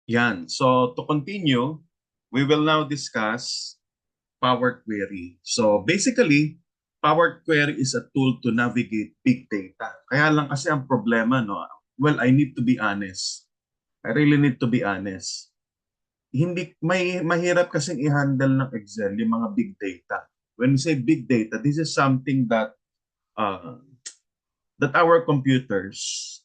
Yan. So to continue, we will now discuss Power Query. So basically, Power Query is a tool to navigate big data. Kaya lang kasi ang problema, no? Well, I need to be honest. I really need to be honest. Hindi may mahirap kasing i-handle ng Excel yung mga big data. When we say big data, this is something uh, that our computers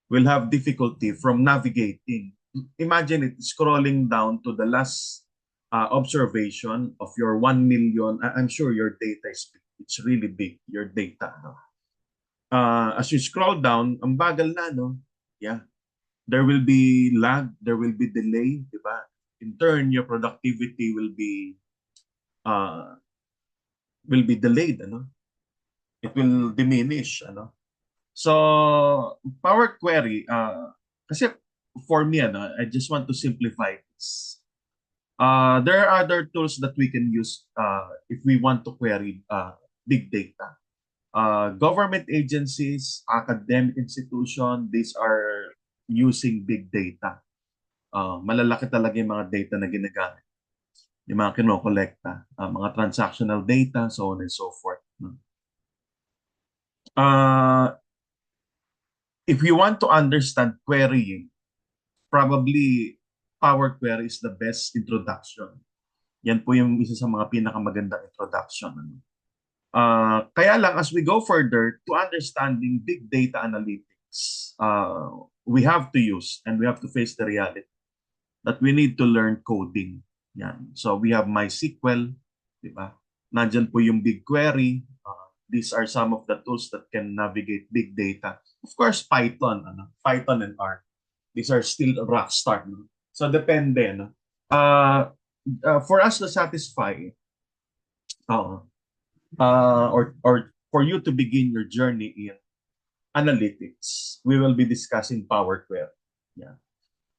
will have difficulty from navigating. Imagine it scrolling down to the last observation of your 1 million. I'm sure your data is big. It's really big, your data. No? As you scroll down, ang bagal na, no? Yeah. There will be lag, there will be delay, di ba? In turn, your productivity uh, will be delayed, ano? It will diminish, ano? So, Power Query, kasi for me, ano, I just want to simplify this. There are other tools that we can use if we want to query big data. Government agencies, academic institution, these are using big data. Malalaki talaga yung mga data na ginagamit. Yung mga kinokolekta, mga transactional data, so on and so forth. Uh, if you want to understand querying, probably Power Query is the best introduction. Yan po yung isa sa mga pinakamagandang introduction. Ano? Kaya lang, as we go further to understanding big data analytics, we have to use and we have to face the reality that we need to learn coding. Yan. So we have MySQL, di ba? Nandyan po yung BigQuery. These are some of the tools that can navigate big data. Of course, Python, Python and R. These are still a rock start. No? So depende. No? For us to satisfy, uh, or for you to begin your journey in analytics, we will be discussing Power Query. Yeah.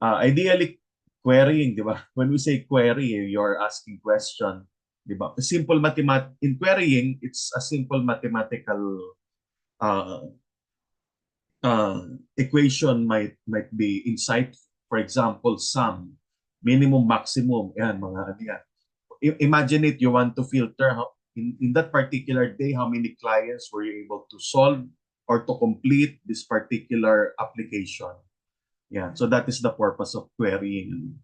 Ideally, querying, di ba? When we say query, you're asking question, di ba? In querying, it's a simple mathematical uh, uh, equation might be insight. For example, sum, minimum, maximum, yan, mga ano yan. Imagine it, you want to filter in that particular day, how many clients were you able to solve or to complete this particular application. Yeah, so that is the purpose of querying.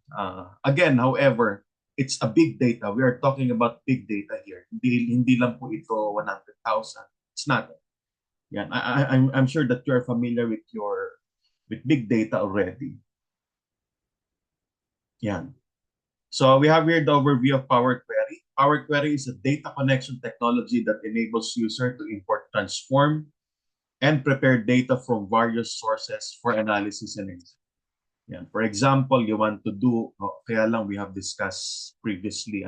Again, however, it's a big data. We are talking about big data here. Hindi lang po ito 100,000. It's not. Yeah, I'm sure that you are familiar with big data already. Yeah. So we have here the overview of Power Query. Power Query is a data connection technology that enables user to import, transform, and prepare data from various sources for analysis and insight. Yan. For example, you want to do, kaya lang we have discussed previously,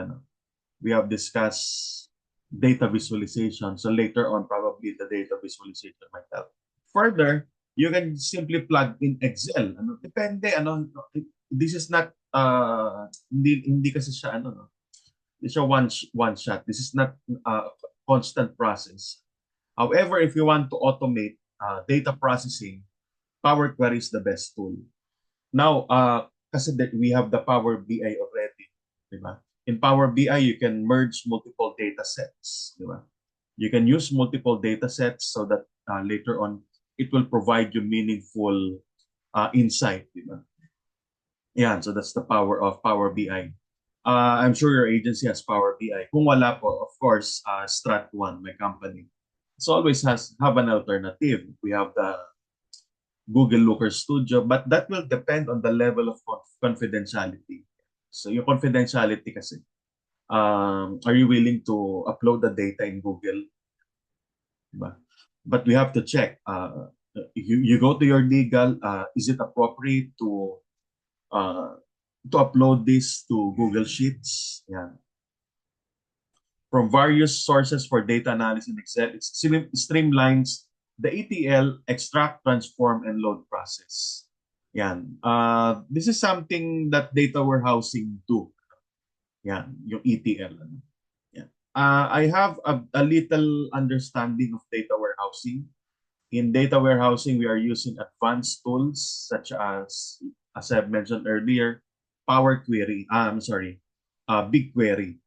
we have discussed data visualization. So later on, probably the data visualization might help. Further, you can simply plug in Excel. Depende, this is not, hindi kasi siya, no? It's a one shot. This is not a constant process. However, if you want to automate data processing, Power Query is the best tool. Now, kasi that we have the Power BI already, di ba? In Power BI, you can merge multiple data sets, di ba? You can use multiple data sets so that later on, it will provide you meaningful insight, di ba? Yan, so that's the power of Power BI. I'm sure your agency has Power BI. Kung wala po, of course, Strat1, my company, it's always have an alternative. We have the Google Looker Studio, but that will depend on the level of confidentiality. So yung confidentiality kasi, are you willing to upload the data in Google? Diba? But we have to check. You go to your legal, is it appropriate uh, to upload this to Google Sheets? Yeah. From various sources for data analysis in Excel, it streamlines the ETL, extract, transform, and load process. Yan. This is something that data warehousing do. Yan, yung ETL. Yan. I have a little understanding of data warehousing. In data warehousing, we are using advanced tools such as as I've mentioned earlier, Power Query. I'm sorry, BigQuery.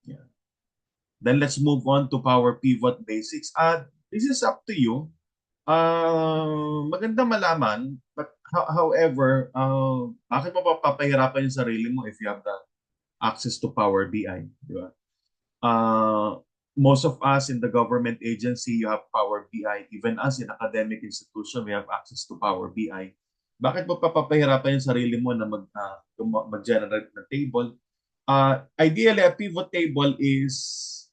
Yeah. Then let's move on to Power Pivot Basics. This is up to you. Maganda malaman, but however, bakit mo pa papahirapan yung sarili mo if you have the access to Power BI, di ba? Most of us in the government agency, you have Power BI. Even us in academic institution, we have access to Power BI. Bakit mo pa papahirapan yung sarili mo na mag-generate ng table? Ideally, a pivot table is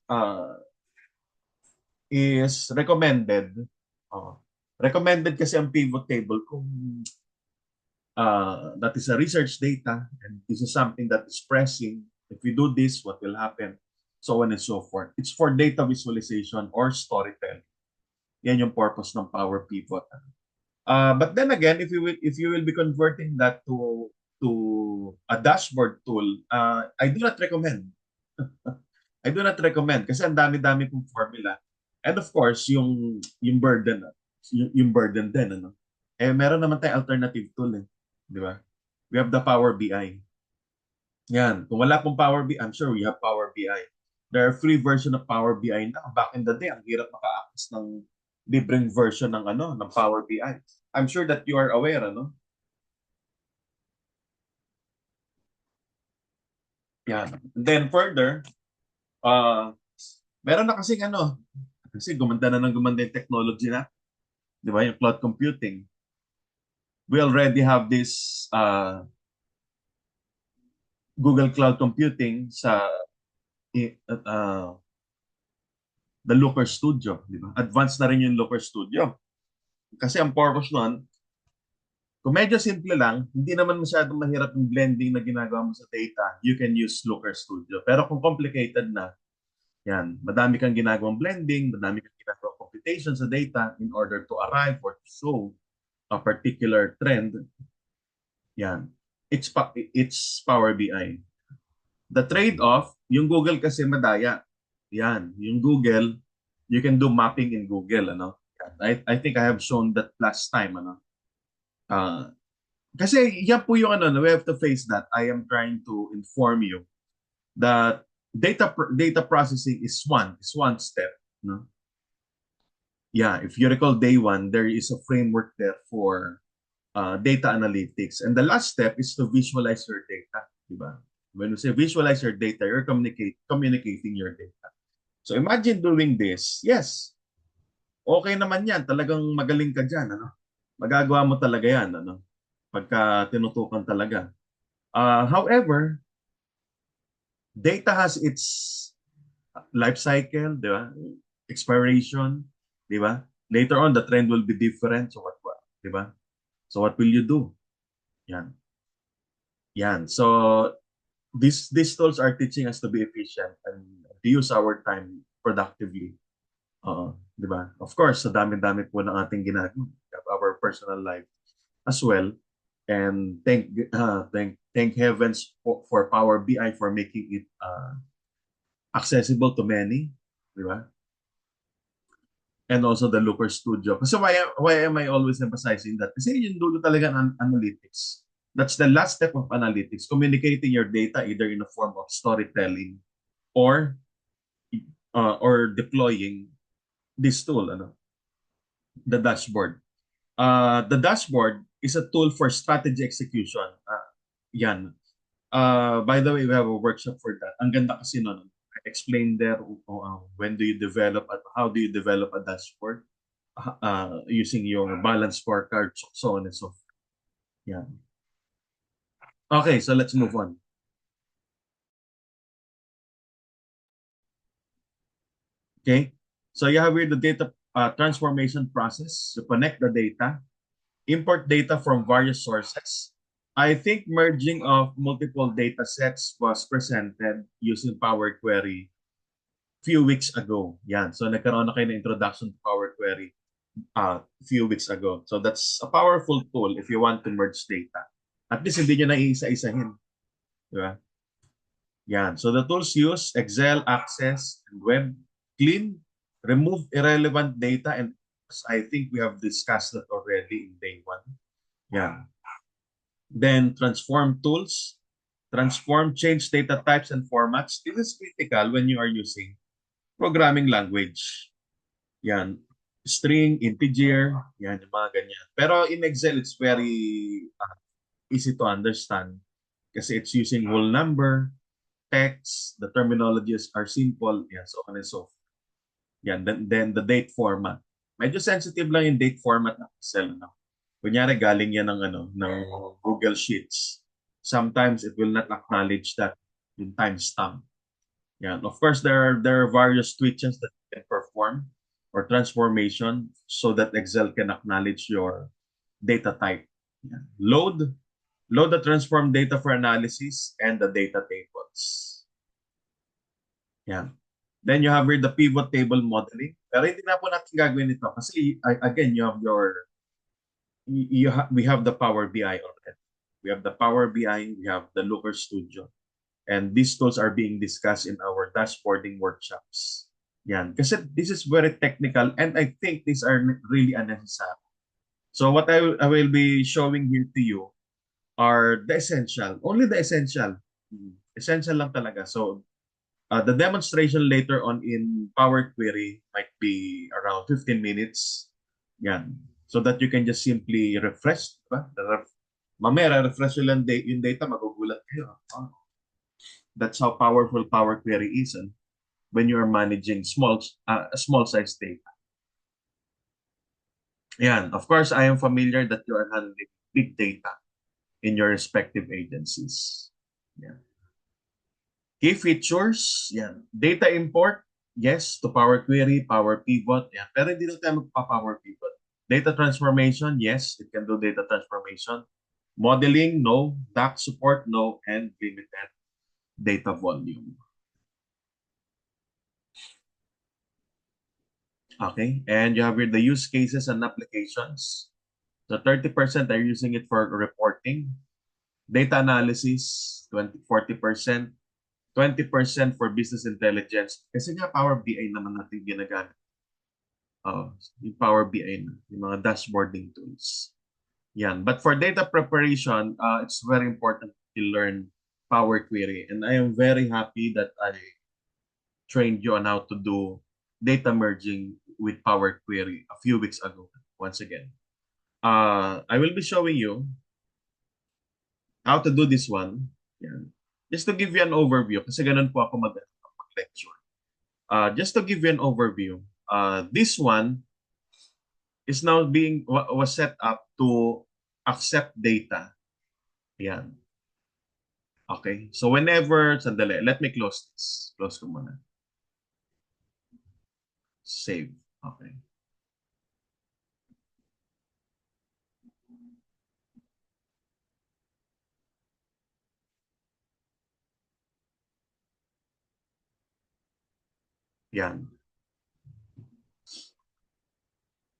recommended. Recommended kasi ang pivot table kung that is a research data and this is something that is pressing. If we do this, what will happen? So on and so forth. It's for data visualization or storytelling. Yan yung purpose ng Power Pivot. But then again, if you will be converting that to a dashboard tool, I do not recommend. I do not recommend kasi ang dami-dami pong formula. And of course, yung burden, yung burden din, ano? Eh, meron naman tayong alternative tool, eh. Di ba? We have the Power BI. Yan. Kung wala pong Power BI, I'm sure we have Power BI. There are free version of Power BI na. Back in the day, ang hirap maka-access ng libreng version ng Power BI. I'm sure that you are aware, ano? Yan. And then further, meron na kasing kasi gumanda na ng gumanda yung technology na, di ba, yung cloud computing. We already have this Google Cloud Computing sa the Looker Studio, di ba? Advanced na rin yung Looker Studio. Kasi ang purpose nun, kung medyo simple lang, hindi naman masyadong mahirap yung blending na ginagawa mo sa data, you can use Looker Studio. Pero kung complicated na, yan, madami kang ginagawang blending, madami kang ginagawang computation sa data in order to arrive or to show a particular trend. Yan. It's Power BI. The trade-off, yung Google kasi madaya. Yan, yung Google, you can do mapping in Google, ano? I think I have shown that last time, ano? Kasi yan po yung we have to face that. I am trying to inform you that data processing is one step, no? Yeah, if you recall day one, there is a framework there for data analytics. And the last step is to visualize your data, di ba? When you say visualize your data, you're communicating your data. So imagine doing this. Yes, okay naman yan. Talagang magaling ka dyan. Ano? Magagawa mo talaga yan. Ano? Pagka tinutukan talaga. However, data has its life cycle, di ba? Expiration, di ba? Later on, the trend will be different. So what, di ba? So what will you do? Yan. Yan. So these tools are teaching us to be efficient and to use our time productively. Di ba? Of course, sa dami-dami po ng ating ginagawa, our personal life as well. And thank heavens for Power BI for making it accessible to many, di ba? And also the Looker Studio. Kasi why am I always emphasizing that? Kasi yung dulo talaga ng analytics. That's the last step of analytics, communicating your data either in the form of storytelling or deploying this tool, the dashboard. The dashboard is a tool for strategy execution. Yan. By the way, we have a workshop for that. Ang ganda kasi nun. I explained there when do you develop at how do you develop a dashboard using your balance scorecard, so on and so forth. Yeah. Okay, so let's move on. Okay, so you have here the data transformation process to connect the data, import data from various sources. I think merging of multiple data sets was presented using Power Query few weeks ago. Yan. So nagkaroon na kayo ng introduction to Power Query a few weeks ago. So that's a powerful tool if you want to merge data. At least hindi nyo na iisa-isahin. Di ba? Yan. So the tools use Excel, Access, and Web. Clean, remove irrelevant data, and I think we have discussed that already in day one. Yeah. Then transform tools. Transform, change data types and formats. This is critical when you are using programming language. Yan. String, integer, yan, yung mga ganyan. Pero in Excel, it's very easy to understand kasi it's using whole number, text, the terminologies are simple, yeah, so on and so forth. Yan, then the date format. Medyo sensitive lang yung date format ng Excel. No? Kunyari, galing yan ng, ng Google Sheets. Sometimes it will not acknowledge that yung timestamp. Yan. Of course, there are various switches that you can perform or transformation so that Excel can acknowledge your data type. Yan. Load the transform data for analysis and the data tables. Yan. Then you have here the pivot table modeling. Pero hindi na po natin gagawin ito kasi again, you have we have the Power BI already. We have the Power BI, we have the Looker Studio. And these tools are being discussed in our dashboarding workshops. Yan. Kasi this is very technical and I think these are really unnecessary. So what I will be showing here to you are the essential. Only the essential. Essential lang talaga. So the demonstration later on in Power Query might be around 15 minutes. Yan. So that you can just simply refresh. Diba? Mamaya, refresh yung data, magugulat kayo. Oh, that's how powerful Power Query is when you are managing small size data. Yan. Of course, I am familiar that you are handling big data in your respective agencies. Yan. Key features, yan. Data import, yes, to Power Query, Power Pivot, yan. Pero hindi na tayo magpa-Power Pivot. Data transformation, yes, it can do data transformation. Modeling, no. DAX support, no. And limited data volume. Okay, and you have here the use cases and applications. So 30% are using it for reporting. Data analysis, 40%. 20% for business intelligence. Kasi nga Power BI naman natin ginagamit. Yung Power BI na, yung mga dashboarding tools. Yan. But for data preparation, it's very important to learn Power Query. And I am very happy that I trained you on how to do data merging with Power Query a few weeks ago, once again. I will be showing you how to do this one. Yan. Just to give you an overview, kasi ganun po ako mag-lecture. Just to give you an overview, this one is now was set up to accept data. Yan. Okay. So whenever, sandali, let me close this. Close ko muna. Save. Okay. Yan.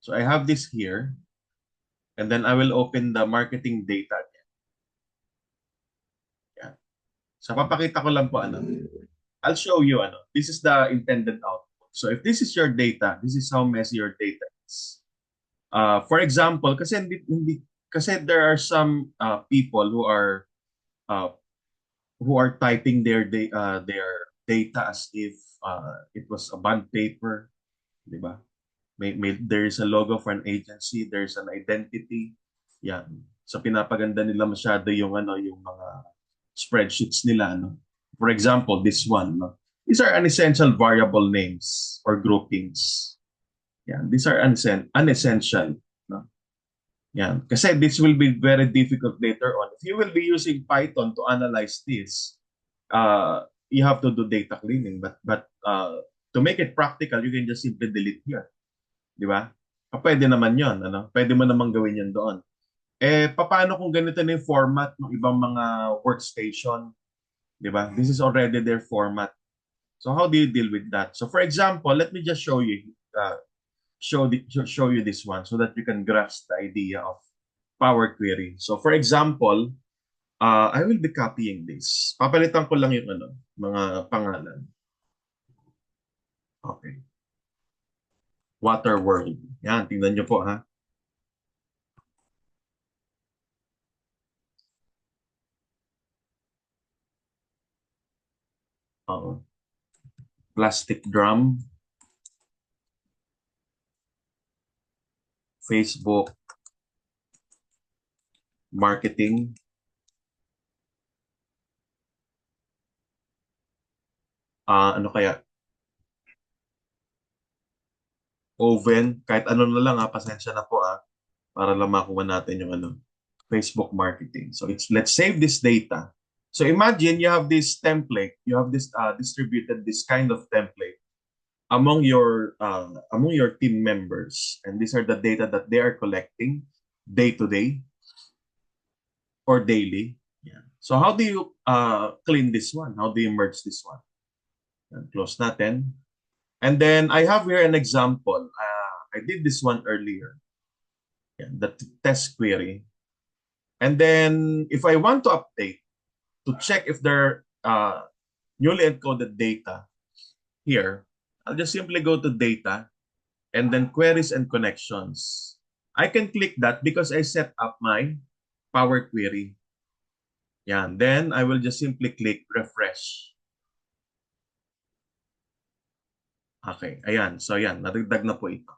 So I have this here. And then I will open the marketing data again. Yan. So papakita ko lang po I'll show you This is the intended output. So if this is your data, this is how messy your data is. For example, kasi there are some people who are typing their data as if it was a bond paper, di ba? There is a logo for an agency, there's an identity. Yan. So pinapaganda nila masyado yung yung mga spreadsheets nila For example, this one, These are unessential variable names or groupings. Yan. These are unessential, no? Yan. Kasi this will be very difficult later on. If you will be using Python to analyze this, you have to do data cleaning. But to make it practical, you can just simply delete here. Di ba? Pwede naman yon Pwede mo namang gawin yan doon. Paano kung ganito na yung format ng ibang mga workstation? Di ba? This is already their format. So how do you deal with that? So for example, let me just show you show you this one so that you can grasp the idea of Power Query. So for example, I will be copying this. Papalitan ko lang yung mga pangalan. Okay. Water World. Yan, tingnan nyo po ha. Plastic drum, Facebook marketing, ano kaya, oven, kahit ano na lang pasensya na po para lang makuha natin yung Facebook marketing. So let's save this data. So imagine you have this template, you have this distributed this kind of template among your team members, and these are the data that they are collecting day to day or daily. Yeah. So how do you clean this one? How do you merge this one? And close natin. And then I have here an example. I did this one earlier. Yeah, the test query. And then if I want to update to check if there are newly encoded data here, I'll just simply go to data and then queries and connections. I can click that because I set up my Power Query. Yan. Then I will just simply click refresh. Okay. Ayan. So yan. Nadagdag na po ito.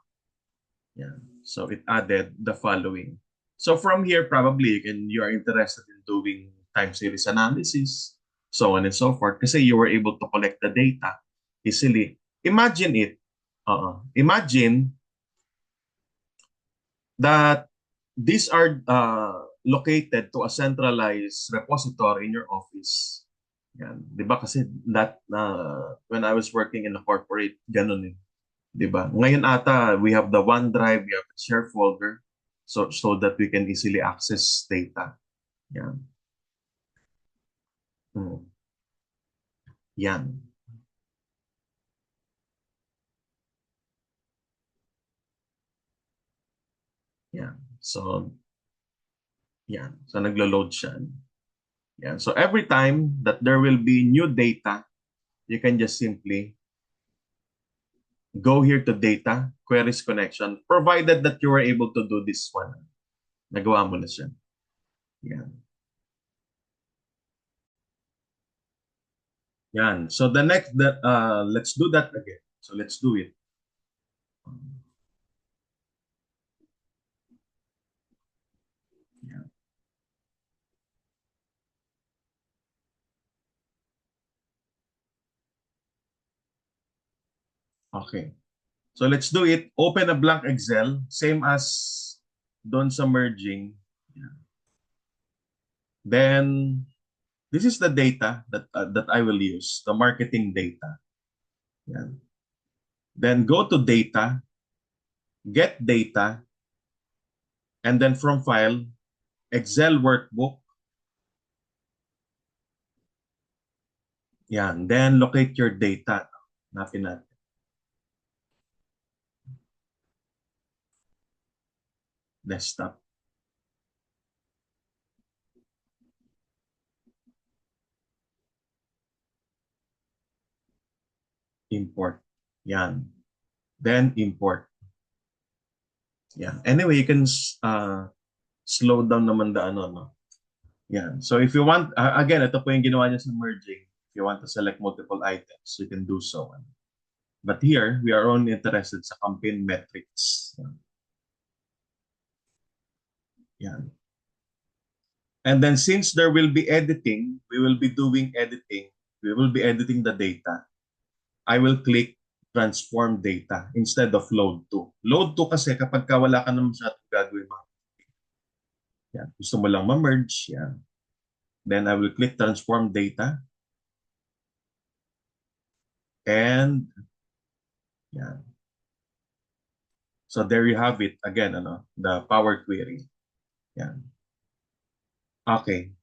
Yan. So it added the following. So from here, probably you are interested in doing time series analysis, so on and so forth, kasi you were able to collect the data easily. Imagine it. Imagine that these are located to a centralized repository in your office. Yan. Di ba? Kasi when I was working in a corporate, ganun eh. Di ba? Ngayon ata, we have the OneDrive, we have the share folder, so that we can easily access data. Yan. Yan. Yan. So, yan. So, naglo-load siya. Yan. So, every time that there will be new data, you can just simply go here to data, queries connection, provided that you were able to do this one. Nagawa mo na siya. Yan. Yan. So, the next, let's do that again. So, let's do it. Yan. Okay. So let's do it. Open a blank Excel, same as doon sa merging. Yeah. Then this is the data that I will use, the marketing data. Yeah. Then go to data, get data, and then from file, Excel workbook. Yan. Then locate your data. Hanapin natin. Desktop. Import. Yan. Then import. Yeah. Anyway, you can slow down naman the no. Yeah. So if you want, again, ito po yung ginawa niya sa merging. If you want to select multiple items, you can do so. But here, we are only interested sa campaign metrics. Yeah. And then since there will be editing, we will be doing editing. We will be editing the data. I will click transform data instead of load to. Load to kasi kapag wala ka naman masyadong gagawin mo. Yeah. Gusto mo lang ma-merge. Yeah. Then I will click transform data. And yeah. So there you have it again, the Power Query. Yeah. Okay.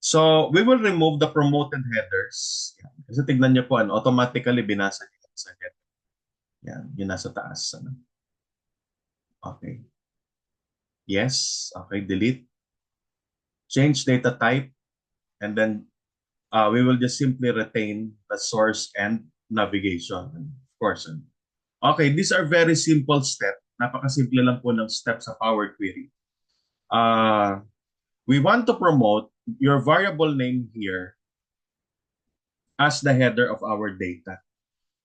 So we will remove the promoted headers. Yan. Kasi tignan niyo po, automatically binasa niya sa header. Yan, yun nasa taas. Okay. Yes. Okay, delete. Change data type. And then we will just simply retain the source and navigation. Of course. Okay, these are very simple steps. Napakasimple lang po ng steps sa Power Query. We want to promote your variable name here as the header of our data,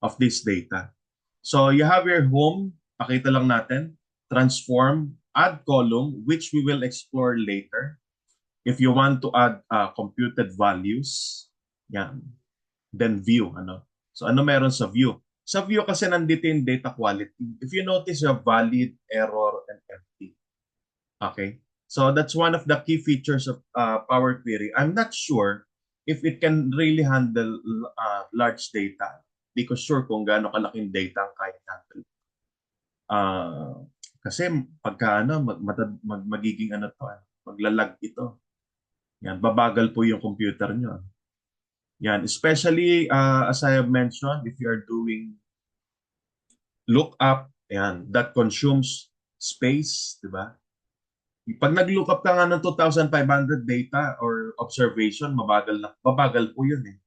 of this data. So you have your home, pakita lang natin, transform, add column, which we will explore later. If you want to add computed values, yan. Then view, ano. So ano meron sa view? Sa view kasi nandito yung data quality. If you notice, you have valid, error, and empty. Okay? So that's one of the key features of Power Query. I'm not sure if it can really handle large data. Hindi ko sure kung gaano kalaking data ang kaya handle. Kasi pagka ano, magiging ano to, maglalag ito. Yan, babagal po yung computer nyo. Yan, especially as I have mentioned, if you are doing lookup, yan, that consumes space, di ba? Pag nag-lookup ka nga ng 2,500 data or observation, mabagal po yun eh.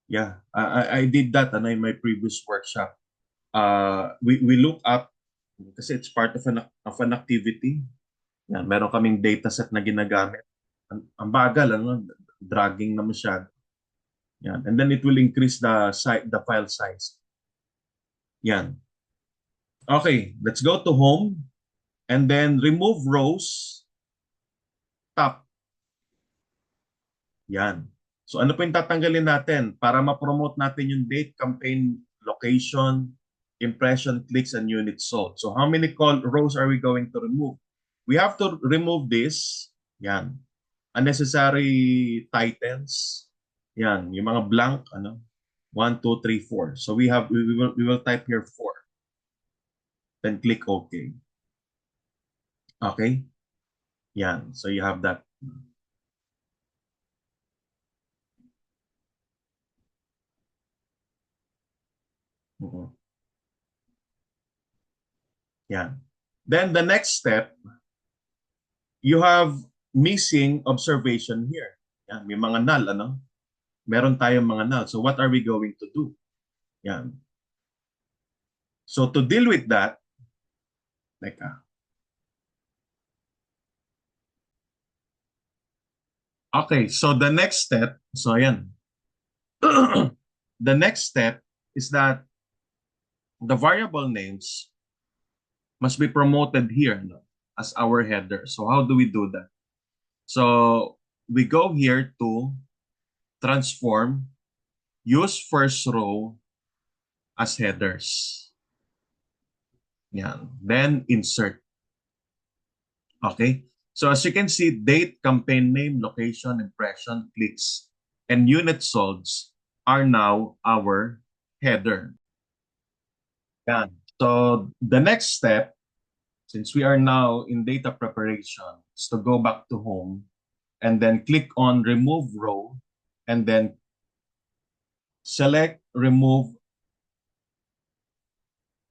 Yeah, I did that in my previous workshop. We look up kasi it's part of an activity. Yan, meron kaming data set na ginagamit. Ang bagal, ano, dragging na masyado. Yan. And then it will increase the file size. Yan. Okay, let's go to home and then remove rows, top. Yan. So ano po yung tatanggalin natin para ma-promote natin yung date, campaign, location, impression, clicks, and units sold. So how many rows are we going to remove? We have to remove this. Yan. Unnecessary titles. Yan. Yung mga blank, ano? 1, 2, 3, 4. So we will type here 4. Then click OK. Okay? Yan. So you have that. Yan. Then the next step, you have missing observation here. Yan. May mga null, ano? Meron tayong mga null. So what are we going to do? Yan. So to deal with that, okay, so the next step, so ayan. The next step is that the variable names must be promoted here, no, as our header. So how do we do that? So we go here to transform, use first row as headers. Yan. Then insert. Okay. So as you can see, date, campaign name, location, impression, clicks, and unit solds are now our header. Yan. So the next step, since we are now in data preparation, is to go back to home and then click on remove row and then select remove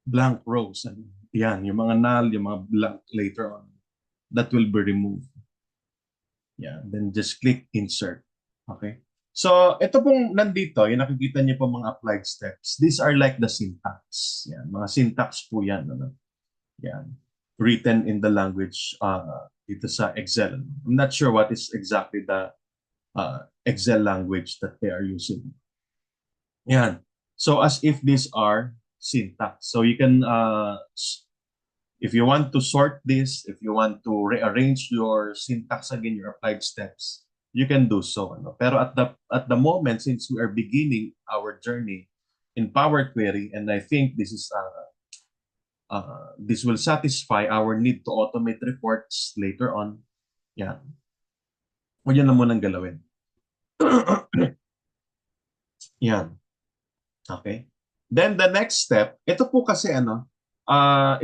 blank rows. Yan, yung mga null, yung mga blank later on, that will be removed. Yeah, then just click insert. Okay. So, ito pong nandito, yung nakikita niyo po mga applied steps. These are like the syntax. Yan, mga syntax po yan. Ano? Yan. Written in the language dito sa Excel. I'm not sure what is exactly the Excel language that they are using. Yan. So, as if these are syntax. So, you can, if you want to sort this, if you want to rearrange your syntax again, your applied steps, you can do so. Ano? Pero at the moment, since we are beginning our journey in Power Query, and I think this is this will satisfy our need to automate reports later on. Yan. O yan na munang galawin. Yan. Okay. Then the next step, ito po kasi ano,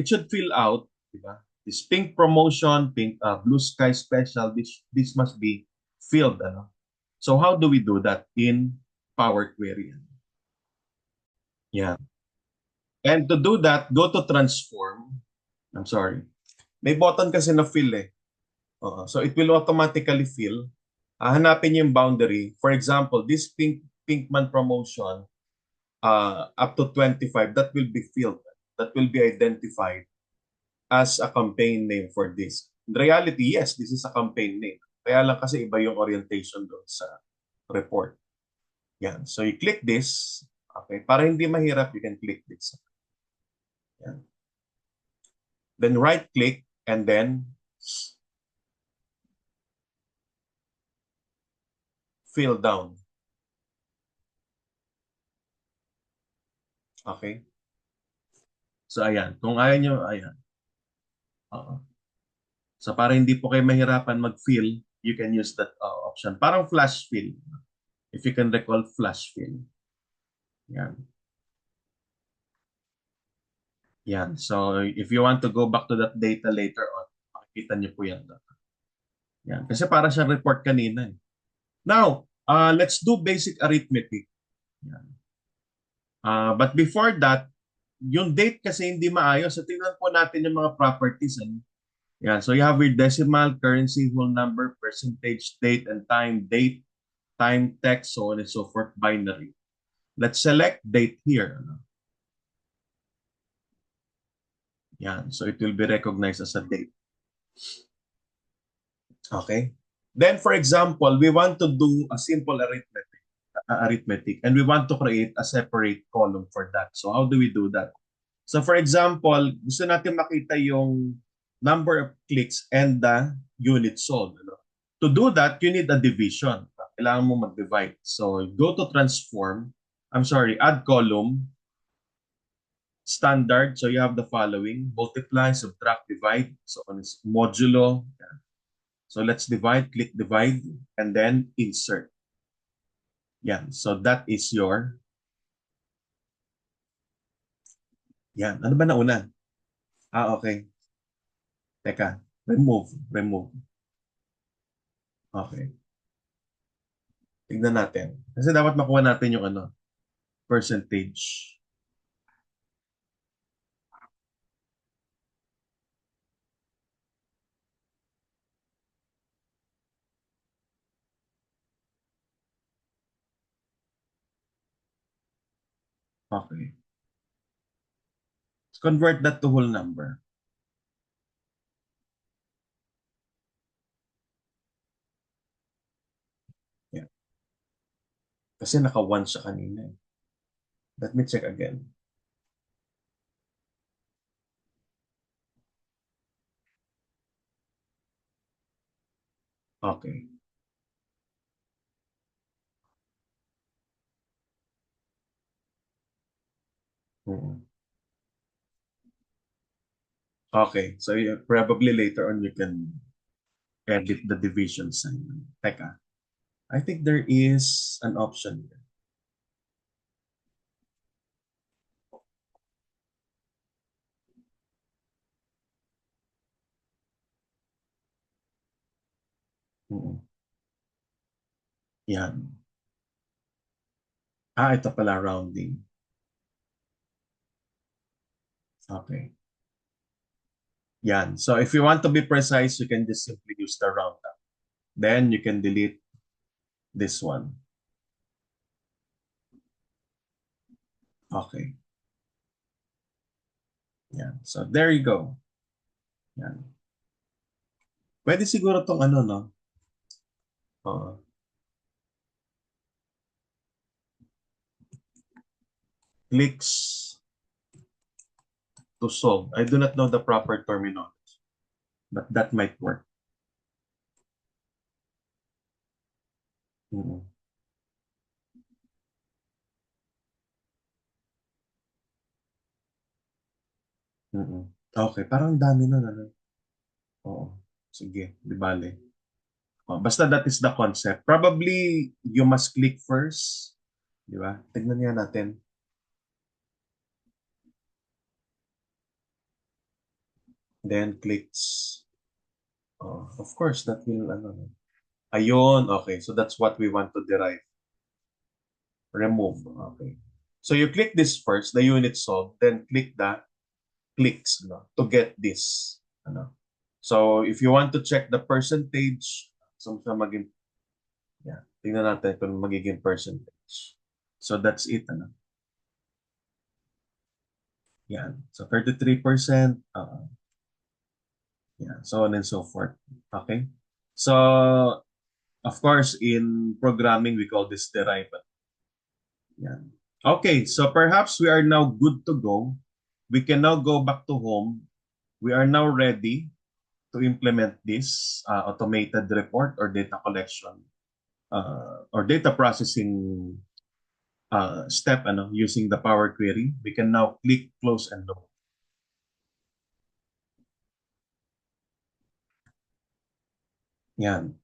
it should fill out, di ba? This pink promotion, pink blue sky special, this must be filled, ano? So how do we do that in Power Query? Yeah. And to do that, go to transform. I'm sorry. May button kasi na fill eh. So it will automatically fill. Hanapin niyo yung boundary. For example, this Pinkman promotion up to 25, that will be filled. That will be identified as a campaign name for this. In reality, yes, this is a campaign name. Kaya lang kasi iba yung orientation doon sa report. Yan. So you click this. Okay. Para hindi mahirap, you can click this. Yan. Then right click and then fill down. Okay. So ayan. Kung ayaw nyo, ayan. Oo. So para hindi po kayo mahirapan mag-fill, you can use that option. Parang flash fill. If you can recall flash fill. Yan. Yan. So if you want to go back to that data later on, makikita niyo po yan. Yan. Kasi para siyang report kanina. Eh. Now, let's do basic arithmetic. Yan. But before that, yung date kasi hindi maayos. So tingnan po natin yung mga properties. Ano? Yan. So you have your decimal, currency, whole number, percentage, date, and time, date, time, text, so on and so forth, binary. Let's select date here. Ano? Yan. So it will be recognized as a date. Okay. Then, for example, we want to do a simple arithmetic, and we want to create a separate column for that. So how do we do that? So for example, gusto natin makita yung number of clicks and the unit sold. Ano? To do that, you need a division. Kailangan mo mag-divide. So go to transform. I'm sorry, add column. Standard. So you have the following. Multiply, subtract, divide. So on is modulo. So let's divide, click divide, and then insert. Yan. So that is your... Yan. Ano ba nauna? Okay. Teka. Remove. Okay. Tignan natin. Kasi dapat makuha natin yung ano, percentage. Okay. Let's convert that to whole number. Yeah. Kasi naka-1 siya kanina. Let me check again. Okay. Mm. Okay. So probably later on you can edit the division sign. Teka. I think there is an option here. Mm. Yan. Ito pala rounding. Okay. Yan. So if you want to be precise, you can just simply use the roundup. Then you can delete this one. Okay. Yan. So there you go. Yan. Pwede siguro tong ano, no? Uh, clicks to solve. I do not know the proper terminology, but that might work. Mm-mm. Mm-mm. Okay, parang dami nun, ano? Oo. Sige, di bale. Basta that is the concept. Probably you must click first. Di ba? Tignan nga natin. Then clicks. Of course, that will, ano. Ayun, okay. So that's what we want to derive. Remove. Okay. So you click this first, the unit solved, then click the clicks, no, to get this. Ano. So if you want to check the percentage, so maging, yeah, tingnan natin kung magiging percentage. So that's it. Ano. Yan. So 33%, yeah, so on and so forth. Okay? So, of course, in programming, we call this derivative. Yeah. Okay, so perhaps we are now good to go. We can now go back to home. We are now ready to implement this automated report or data collection or data processing step using the Power Query. We can now click close and load. Yan.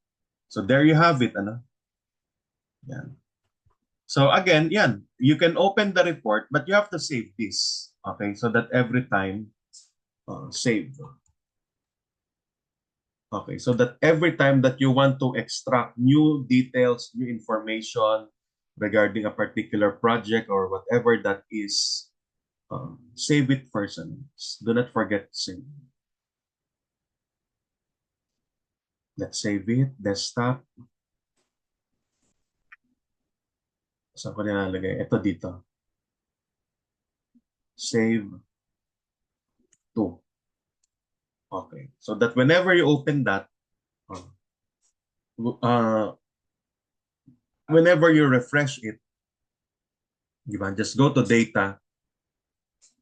So there you have it. Yan. So again, yan, you can open the report, but you have to save this. Okay, so that every time, save. Okay, so that every time that you want to extract new details, new information regarding a particular project or whatever that is, save it first. Do not forget to save. Let's save it, desktop. Saan ko nilalagay? Ito dito. Save to. Okay. So that whenever you open that, uh, uh, whenever you refresh it, just go to data,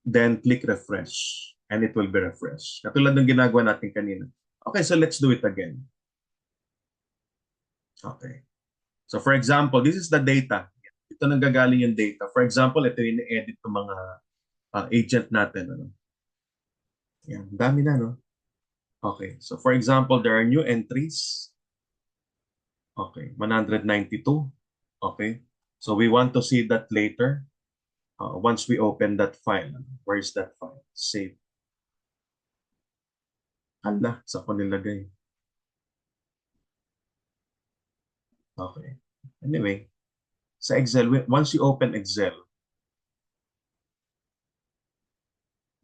then click refresh, and it will be refreshed. Katulad ng ginagawa natin kanina. Okay, so let's do it again. Okay. So for example, this is the data. Ito nanggagaling yung data. For example, ito yung edit ng mga agent natin. Yan, dami na, no? Okay. So for example, there are new entries. Okay, 192. Okay. So we want to see that later. Once we open that file. Where is that file? Save. Hala, sa ko nilagay. Okay. Anyway, sa Excel, once you open Excel,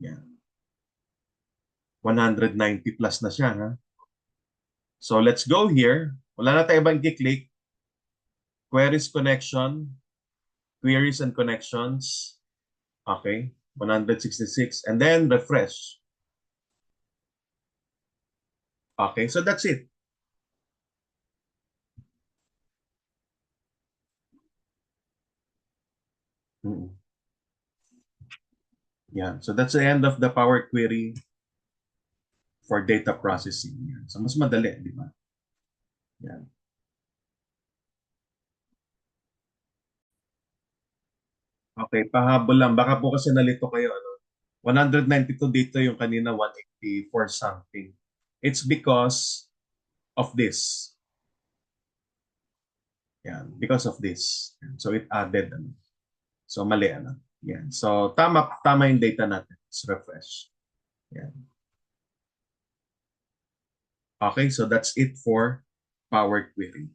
yan, 190 plus na siya, ha? So let's go here. Wala na tayo ibang i-click. Queries connection, queries and connections. Okay, 166. And then refresh. Okay, so that's it. Yeah, so that's the end of the Power Query for data processing. Yan. So mas madali, di ba? Yan. Okay, pahabol lang. Baka po kasi nalito kayo. 192 dito yung kanina 184 something. It's because of this. Yan, because of this. So it added. So mali. Yan. So tama yung data natin. Let's refresh. Yan. Okay, so that's it for Power Query.